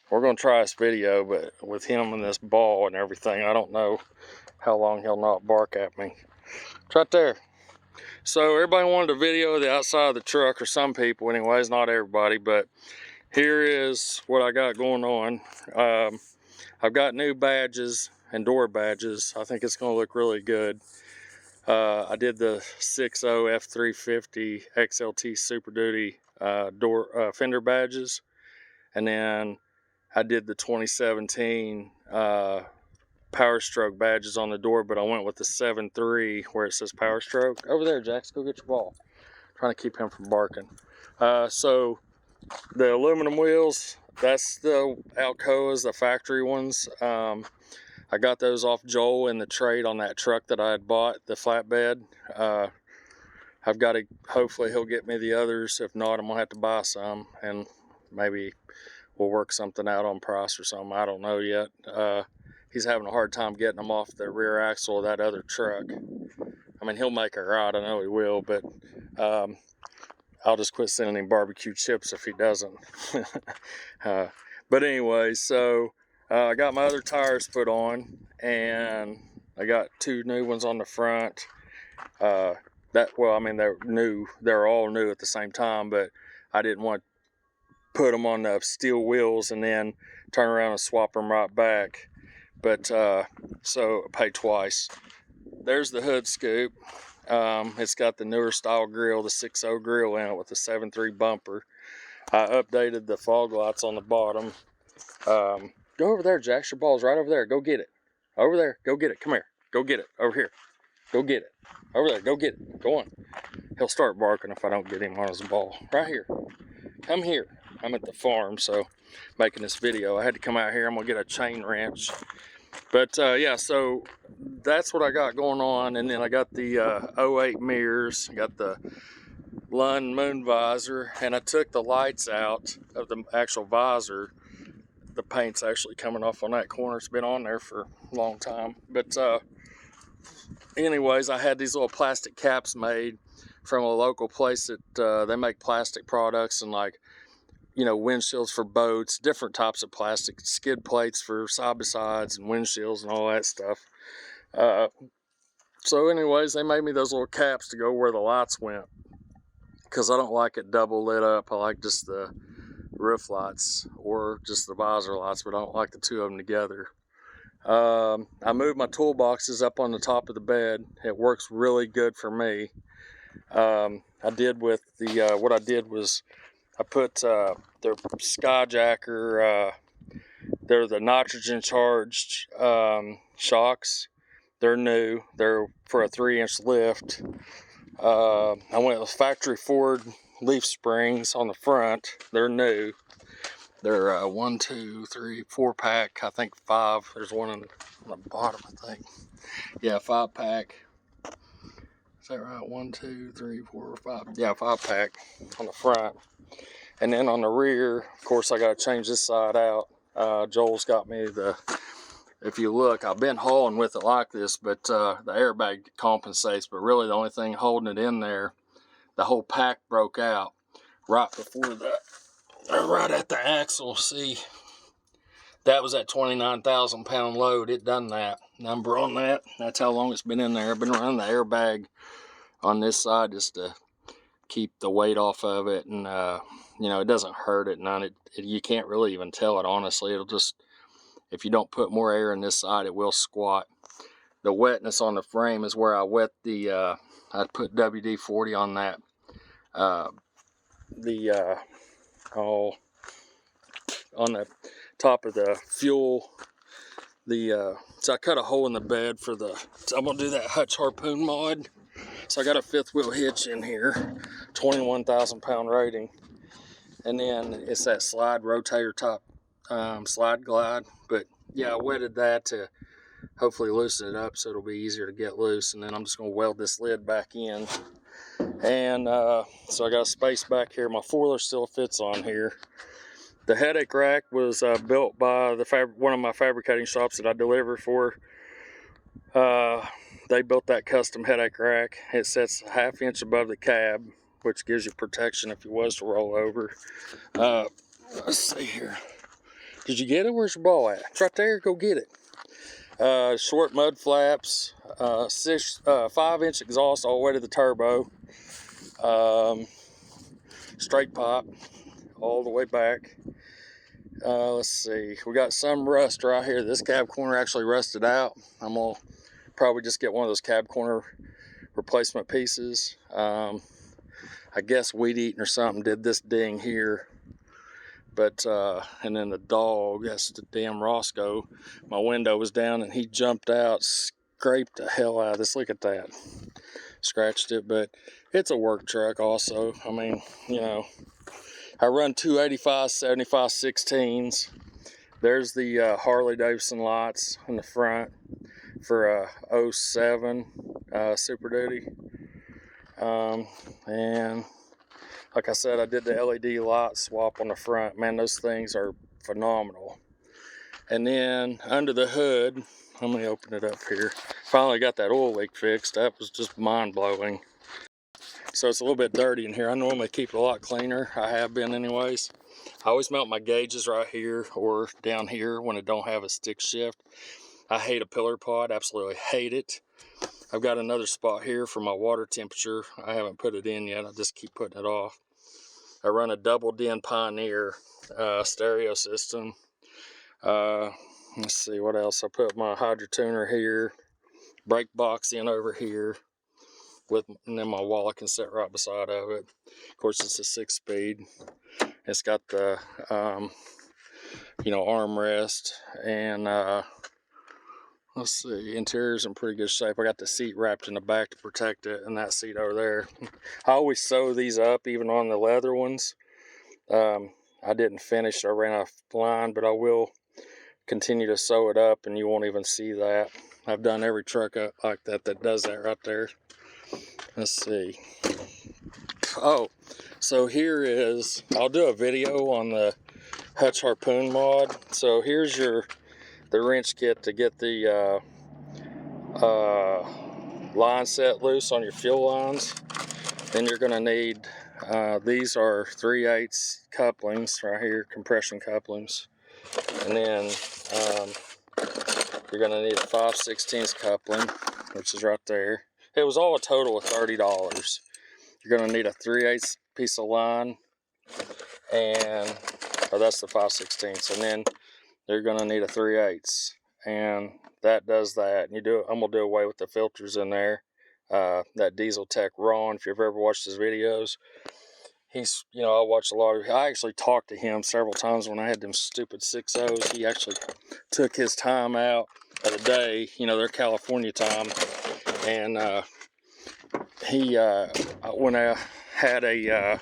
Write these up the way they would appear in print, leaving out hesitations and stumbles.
we're going to try this video, but with him and this ball and everything, I don't know how long he'll not bark at me. It's right there. So everybody wanted a video of the outside of the truck, or some people anyways, not everybody, but here is what I got going on. I've got new badges and door badges. I think it's going to look really good. I did the 6.0 F350 XLT Super Duty door fender badges, and then I did the 2017 Powerstroke badges on the door, but I went with the 7.3 where it says Powerstroke. Over there, Jax, go get your ball. I'm trying to keep him from barking. So the aluminum wheels, that's the Alcoas, the factory ones. I got those off Joel in the trade on that truck that I had bought, the flatbed. I've got to, hopefully he'll get me the others. If not, I'm gonna have to buy some, and maybe we'll work something out on price or something. I don't know yet. He's having a hard time getting them off the rear axle of that other truck. I mean, he'll make it right, I know he will, but I'll just quit sending him barbecue chips if he doesn't. But anyway, so I got my other tires put on, and I got 2 new ones on the front. Well, I mean, they're new. They're all new at the same time, but I didn't want to put them on the steel wheels and then turn around and swap them right back. But so I paid twice. There's the hood scoop. It's got the newer style grill, the 6.0 grill in it with the 7.3 bumper. I updated the fog lights on the bottom. Go over there, Jax. Your ball's right over there. Go get it. Over there. Go get it. Come here. Go get it. Over here. Go get it. Over there. Go get it. Go on. He'll start barking if I don't get him on his ball. Right here. Come here. I'm at the farm, so making this video. I had to come out here. I'm going to get a chain wrench. But yeah, so that's what I got going on. And then I got the 08 mirrors. I got the Lund moon visor. And I took the lights out of the actual visor. The paint's actually coming off on that corner. It's been on there for a long time. But anyways, I had these little plastic caps made from a local place that they make plastic products and, like, you know, windshields for boats, different types of plastic, skid plates for side-by-sides and windshields and all that stuff. So anyways, they made me those little caps to go where the lights went, because I don't like it double lit up. I like just the roof lights or just the visor lights, but I don't like the 2 of them together. I moved my toolboxes up on the top of the bed. It works really good for me. I did with the what I did was I put their Skyjacker, they're the nitrogen charged shocks. They're new. They're for a 3-inch lift. I went with factory Ford leaf springs on the front. They're new. They're 1, 2, 3, 4 pack. I think 5. There's one on the bottom, I think. Yeah, 5 pack. Is that right? 1, 2, 3, 4, 5. Yeah, 5 pack on the front. And then on the rear, of course, I got to change this side out. Joel's got me the, if you look, I've been hauling with it like this, but the airbag compensates. But really the only thing holding it in there, the whole pack broke out right before the, right at the axle. See, that was that 29,000 pound load. It done that number on that. That's how long it's been in there. I've been running the airbag on this side just to keep the weight off of it, and you know, it doesn't hurt it none. You can't really even tell it, honestly. It'll just, if you don't put more air in this side, it will squat. The wetness on the frame is where I wet the I put WD-40 on that on the top of the fuel. So I cut a hole in the bed for the, so I'm gonna do that Hutch harpoon mod. So I got a 5th wheel hitch in here, 21,000 pound rating. And then it's that slide rotator top slide glide. But yeah, I wetted that to hopefully loosen it up so it'll be easier to get loose. And then I'm just gonna weld this lid back in. And so I got a space back here. My foiler still fits on here. The headache rack was built by one of my fabricating shops that I deliver for. They built that custom headache rack. It sits a 1/2 inch above the cab, which gives you protection if you was to roll over. Let's see here. Did you get it? Where's your ball at? It's right there. Go get it. Short mud flaps. 5-inch exhaust all the way to the turbo. Straight pop all the way back. Let's see. We got some rust right here. This cab corner actually rusted out. I'm gonna probably just get one of those cab corner replacement pieces. I guess weed eating or something did this ding here. But and then the dog, that's the damn Roscoe. My window was down and he jumped out, scraped the hell out of this. Look at that. Scratched it, but it's a work truck also. I mean, you know, I run 285 75 16s. There's the Harley Davidson lights in the front for a 07 Super Duty. And like I said, I did the LED light swap on the front. Man, those things are phenomenal. And then under the hood, let me open it up here. Finally got that oil leak fixed. That was just mind-blowing. So it's a little bit dirty in here. I normally keep it a lot cleaner. I have been anyways. I always mount my gauges right here or down here when it don't have a stick shift. I hate a pillar pod, absolutely hate it. I've got another spot here for my water temperature. I haven't put it in yet. I just keep putting it off. I run a double DIN Pioneer stereo system. Let's see what else. I put my hydro tuner here, brake box in over here, and then my wallet can sit right beside of it. Of course, it's a 6-speed. It's got the you know, armrest, and let's see, interior's in pretty good shape. I got the seat wrapped in the back to protect it, and that seat over there. I always sew these up, even on the leather ones. I didn't finish, I ran out of line, but I will continue to sew it up, and you won't even see that. I've done every truck up like that that does that right there. Let's see. Oh, so here is, I'll do a video on the Hutch Harpoon mod. So here's the wrench kit to get the line set loose on your fuel lines. Then you're going to need, these are 3/8 couplings right here, compression couplings. And then you're going to need a 5/16 coupling, which is right there. It was all a total of $30. You're going to need a 3/8 piece of line, and that's the 5/16. And then you're going to need a 3/8, and that does that. And I'm going to do away with the filters in there. That Diesel Tech Ron, if you've ever watched his videos, he's, you know, I watched a lot of, I actually talked to him several times when I had them stupid 6.0s. He actually took his time out of the day, you know, their California time, and when I had a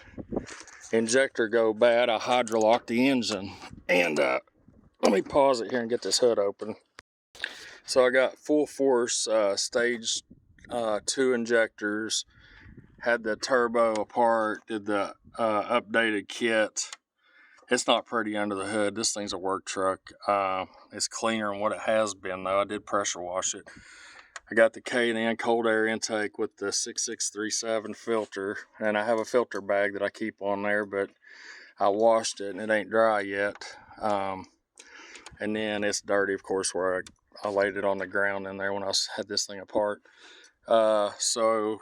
injector go bad, I hydrolocked the engine. And let me pause it here and get this hood open. So I got full force stage 2 injectors, had the turbo apart, did the updated kit. It's not pretty under the hood. This thing's a work truck. It's cleaner than what it has been though. I did pressure wash it. I got the K&N cold air intake with the 6637 filter, and I have a filter bag that I keep on there, but I washed it and it ain't dry yet. And then it's dirty, of course, where I laid it on the ground in there when I had this thing apart. So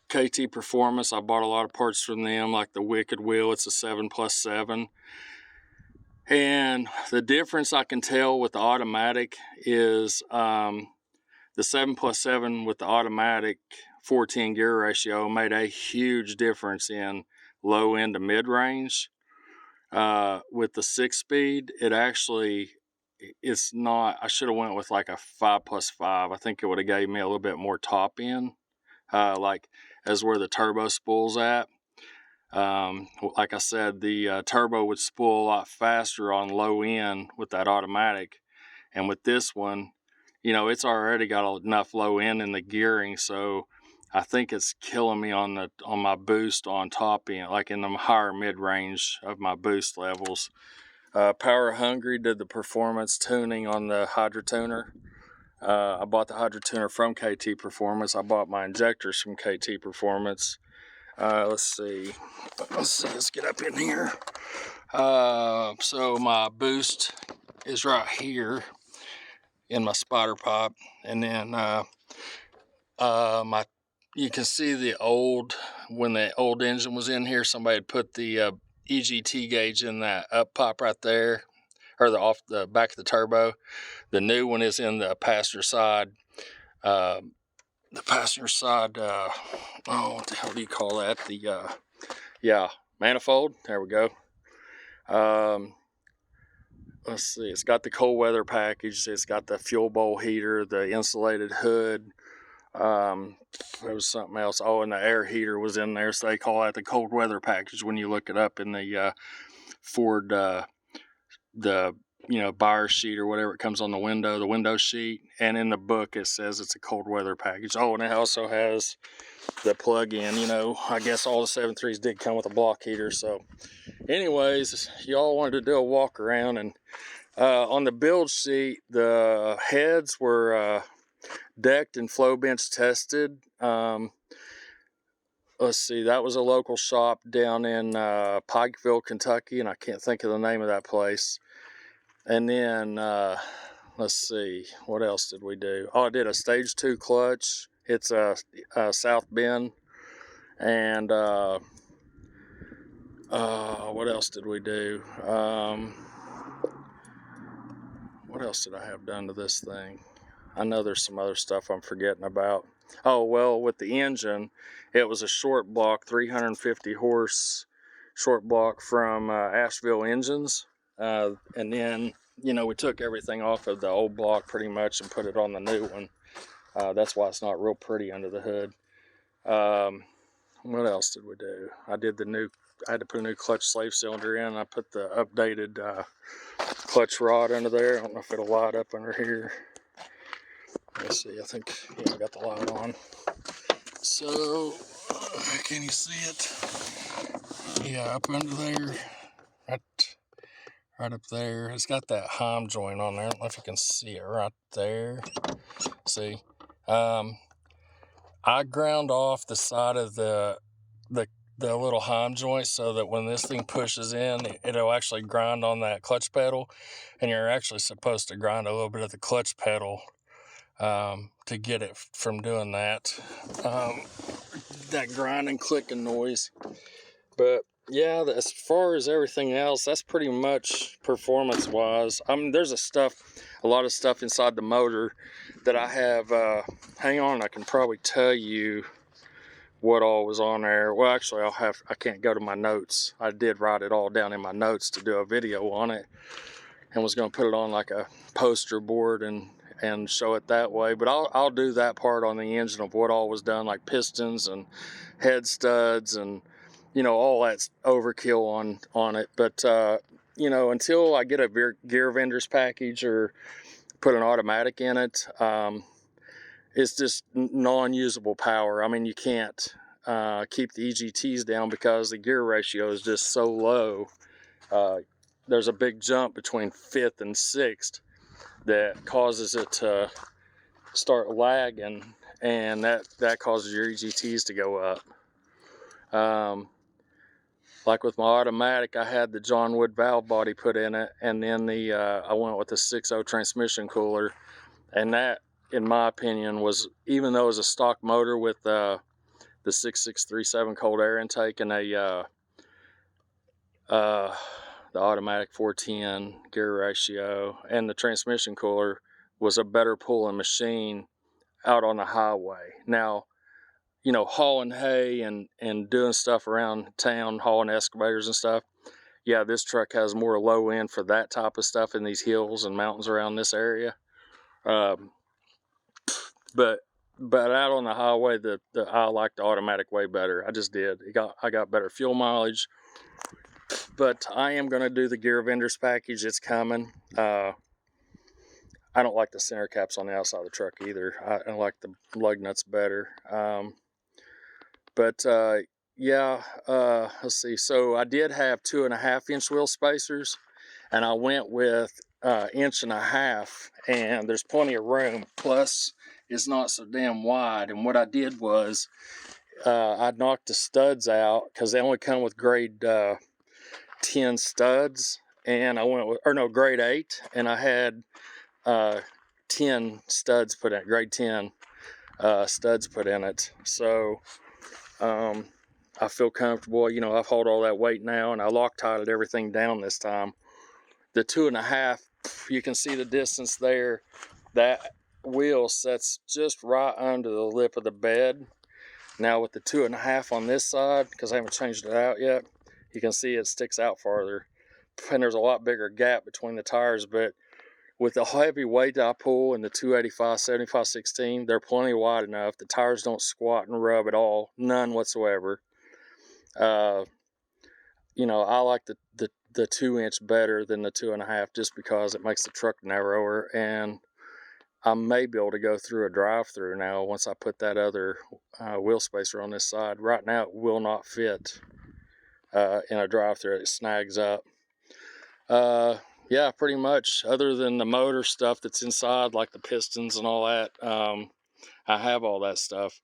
KT Performance, I bought a lot of parts from them, like the Wicked Wheel. It's a 7+7. And the difference I can tell with the automatic is the 7+7 with the automatic 4:10 gear ratio made a huge difference in low end to mid range. With the 6-speed, it actually, it's not, I should have went with like a 5+5. I think it would have gave me a little bit more top end, like as where the turbo spool's at. Like I said, the turbo would spool a lot faster on low end with that automatic, and with this one, you know, it's already got enough low end in the gearing, so I think it's killing me on my boost on top end, like in the higher mid range of my boost levels. Power Hungry did the performance tuning on the hydro tuner. I bought the hydro tuner from KT Performance. I bought my injectors from KT Performance. Let's see, let's get up in here. So my boost is right here in my spider pop, and then you can see the old, when the old engine was in here, somebody had put the EGT gauge in that up pop right there, or the off the back of the turbo. The new one is in the passenger side. Oh, what the hell do you call that? The yeah, manifold. There we go. Let's see, it's got the cold weather package, it's got the fuel bowl heater, the insulated hood. There was something else. Oh, and the air heater was in there, so they call that the cold weather package when you look it up in the Ford, the buyer sheet or whatever it comes on the window sheet. And in the book it says it's a cold weather package. Oh, and it also has the plug-in. I guess all the 7.3s did come with a block heater. So anyways, y'all wanted to do a walk around, and on the build sheet, the heads were decked and flow bench tested. Let's see, that was a local shop down in Pikeville, Kentucky, and I can't think of the name of that place. And then let's see, what else did we do? Oh, I did a stage 2 clutch. It's a South Bend. And what else did we do? What else did I have done to this thing? I know there's some other stuff I'm forgetting about. Oh, well, with the engine, it was a short block, 350 horse short block from Asheville Engines. And then, we took everything off of the old block pretty much and put it on the new one. That's why it's not real pretty under the hood. What else did we do? I had to put a new clutch slave cylinder in. I put the updated clutch rod under there. I don't know if it'll light up under here. Let's see, I think, yeah, I got the light on. So, can you see it? Yeah, up under there, right up there. It's got that Heim joint on there. I don't know if you can see it right there. See? I ground off the side of the little Heim joint so that when this thing pushes in, it'll actually grind on that clutch pedal, and you're actually supposed to grind a little bit of the clutch pedal to get it from doing that grinding, clicking noise. But yeah, as far as everything else, that's pretty much performance wise. There's a lot of stuff inside the motor that I have. Hang on, I can probably tell you what all was on there. Well, actually, I can't go to my notes. I did write it all down in my notes to do a video on it, and was going to put it on like a poster board and show it that way. But I'll do that part on the engine of what all was done, like pistons and head studs and all that's overkill on it. But until I get a gear vendor's package or put an automatic in it, it's just non-usable power. I mean, you can't keep the EGTs down because the gear ratio is just so low. There's a big jump between 5th and 6th that causes it to start lagging, and that causes your EGTs to go up. Like with my automatic, I had the John Wood valve body put in it, and then I went with the 6.0 transmission cooler, and that, in my opinion, was, even though it was a stock motor with the 6637 cold air intake and the automatic 410 gear ratio, and the transmission cooler, was a better pulling machine out on the highway. Now, hauling hay and doing stuff around town, hauling excavators and stuff, yeah, this truck has more low end for that type of stuff in these hills and mountains around this area. But out on the highway, I like the automatic way better. I just did. I got better fuel mileage. But I am going to do the gear vendors package. It's coming. I don't like the center caps on the outside of the truck either. I like the lug nuts better. Yeah, let's see. So I did have 2.5-inch wheel spacers, and I went with 1.5 inches, and there's plenty of room. Plus, it's not so damn wide. And what I did was I knocked the studs out because they only come with grade 10 studs, and I went with, or no, grade 8, and I had 10 studs put in, grade 10 studs put in it. So I feel comfortable. You know, I've hauled all that weight now, and I Loctited everything down this time. The 2.5, you can see the distance there. That wheel sets just right under the lip of the bed. Now with the 2.5 on this side, because I haven't changed it out yet, you can see it sticks out farther. And there's a lot bigger gap between the tires, but with the heavy weight that I pull in the 285, 75, 16, they're plenty wide enough. The tires don't squat and rub at all, none whatsoever. You know, I like the 2-inch better than the 2.5 just because it makes the truck narrower, and I may be able to go through a drive-through now once I put that other wheel spacer on this side. Right now it will not fit in a drive-through. It snags up. Yeah, pretty much, other than the motor stuff that's inside, like the pistons and all that, I have all that stuff.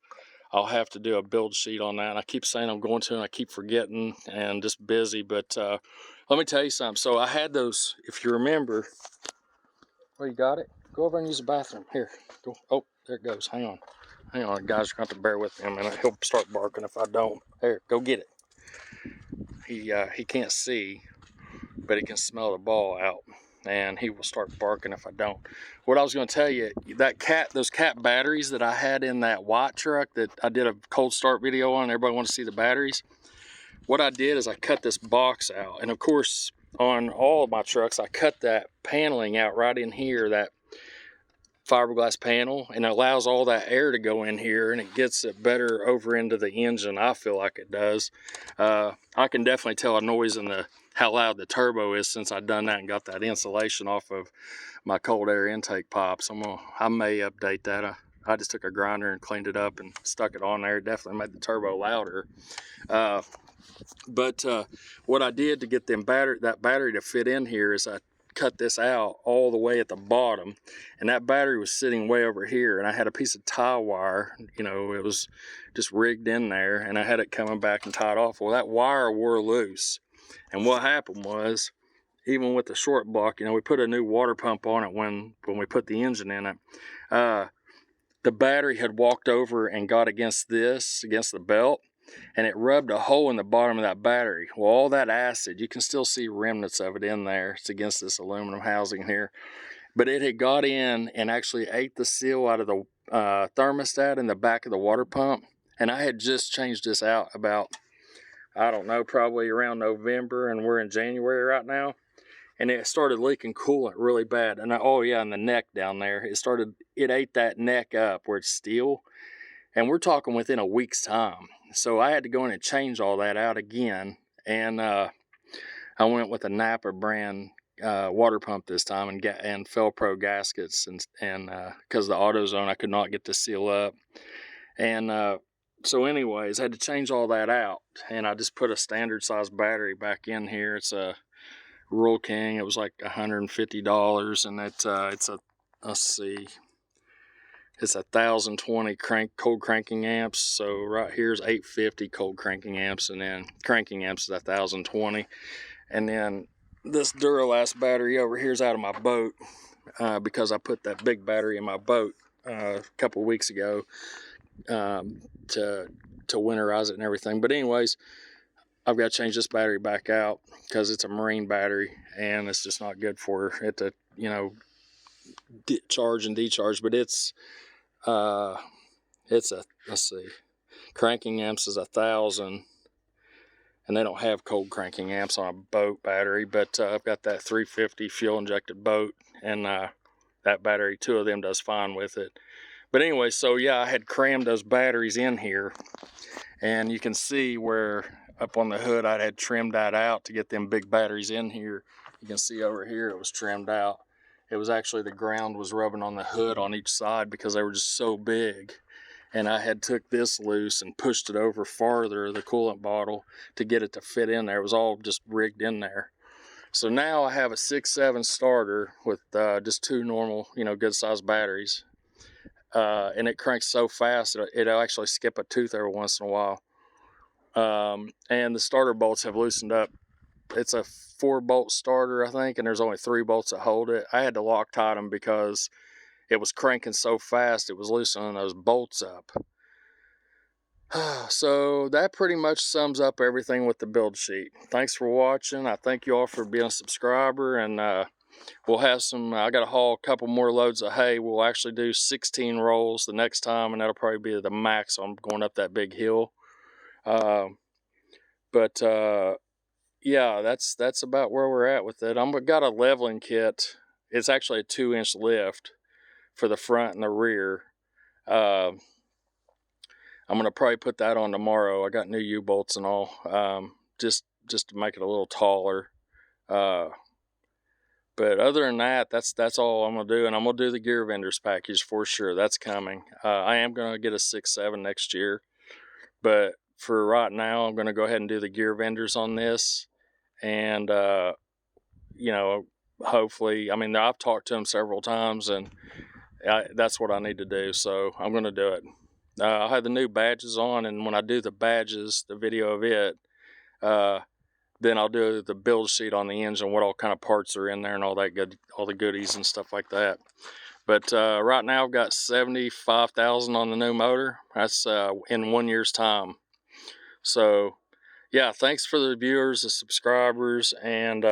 I'll have to do a build sheet on that. And I keep saying I'm going to, and I keep forgetting and just busy. But let me tell you something. So I had those, if you remember. Oh, you got it? Go over and use the bathroom. Here, go. Oh, there it goes. Hang on. Hang on, guys, you're going to have to bear with me a minute. He'll start barking if I don't. There, go get it. He can't see, but he can smell the ball out, and he will start barking if I don't. What I was going to tell you, those cat batteries that I had in that white truck that I did a cold start video on, everybody wants to see the batteries. What I did is I cut this box out, and of course on all of my trucks I cut that paneling out right in here, that fiberglass panel, and it allows all that air to go in here, and it gets it better over into the engine. I feel like it does. I can definitely tell a noise in how loud the turbo is since I've done that and got that insulation off of my cold air intake pipes. I may update that. I just took a grinder and cleaned it up and stuck it on there. It definitely made the turbo louder. But what I did to get that battery to fit in here is I cut this out all the way at the bottom, and that battery was sitting way over here, and I had a piece of tie wire, you know, it was just rigged in there, and I had it coming back and tied off. Well, that wire wore loose, and what happened was, even with the short block, you know, we put a new water pump on it when we put the engine in it. The battery had walked over and got against the belt, and it rubbed a hole in the bottom of that battery. Well, all that acid, you can still see remnants of it in there. It's against this aluminum housing here. But it had got in and actually ate the seal out of the thermostat in the back of the water pump. And I had just changed this out about, I don't know, probably around November, and we're in January right now. And it started leaking coolant really bad. And and the neck down there, it ate that neck up where it's steel. And we're talking within a week's time. So I had to go in and change all that out again. And I went with a Napa brand water pump this time, and Felpro gaskets, and because the AutoZone I could not get to seal up. And so anyways, I had to change all that out, and I just put a standard size battery back in here. It's a Rural King. It was like $150, and it's a, let's see, it's 1,020 cold cranking amps. So right here's 850 cold cranking amps, and then cranking amps is 1,020. And then this Duralast battery over here is out of my boat because I put that big battery in my boat a couple weeks ago to winterize it and everything. But anyways, I've got to change this battery back out because it's a marine battery, and it's just not good for it to, you know, charge and decharge. But it's let's see, cranking amps is 1,000, and they don't have cold cranking amps on a boat battery. But I've got that 350 fuel injected boat, and that battery, 2 of them does fine with it. But anyway, so yeah, I had crammed those batteries in here, and you can see where up on the hood I had trimmed that out to get them big batteries in here. You can see over here it was trimmed out. It was actually, the ground was rubbing on the hood on each side because they were just so big. And I had took this loose and pushed it over farther, the coolant bottle, to get it to fit in there. It was all just rigged in there. So now I have a 6.7 starter with just 2 normal, you know, good sized batteries. And it cranks so fast, it'll actually skip a tooth every once in a while. And the starter bolts have loosened up it's a 4-bolt starter, I think, and there's only 3 bolts that hold it. I had to Loctite them because it was cranking so fast it was loosening those bolts up. So that pretty much sums up everything with the build sheet. Thanks for watching. I thank you all for being a subscriber, and we'll have some, I got to haul a couple more loads of hay. We'll actually do 16 rolls the next time, and that'll probably be the max. I'm going up that big hill. Yeah, that's about where we're at with it. I've got a leveling kit. It's actually a 2-inch lift for the front and the rear. I'm gonna probably put that on tomorrow. I got new U-bolts and all, just to make it a little taller. But other than that, that's all I'm gonna do, and I'm gonna do the gear vendors package for sure. That's coming. I am gonna get a 6.7 next year, but for right now, I'm gonna go ahead and do the gear vendors on this, and you know, hopefully, I mean, I've talked to them several times, and that's what I need to do. So I'm gonna do it. I'll have the new badges on, and when I do the badges, the video of it, then I'll do the build sheet on the engine, what all kind of parts are in there and all that good, all the goodies and stuff like that. But right now I've got 75,000 on the new motor. That's in 1 year's time. So yeah, thanks for the viewers, the subscribers, and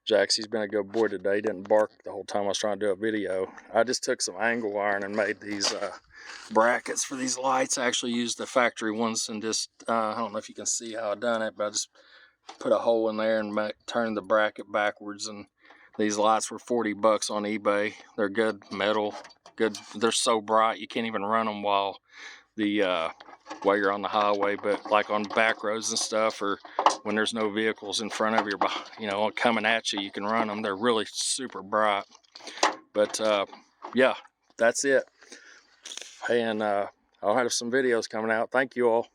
Jaxie's been a good boy today. He didn't bark the whole time I was trying to do a video. I just took some angle iron and made these brackets for these lights. I actually used the factory ones, and just I don't know if you can see how I done it, but I just put a hole in there and turned the bracket backwards. And these lights were 40 bucks on eBay. They're good metal, good. They're so bright you can't even run them while you're on the highway, but like on back roads and stuff, or when there's no vehicles in front of you, you know, coming at you, you can run them. They're really super bright. But yeah, that's it. And I'll have some videos coming out. Thank you all.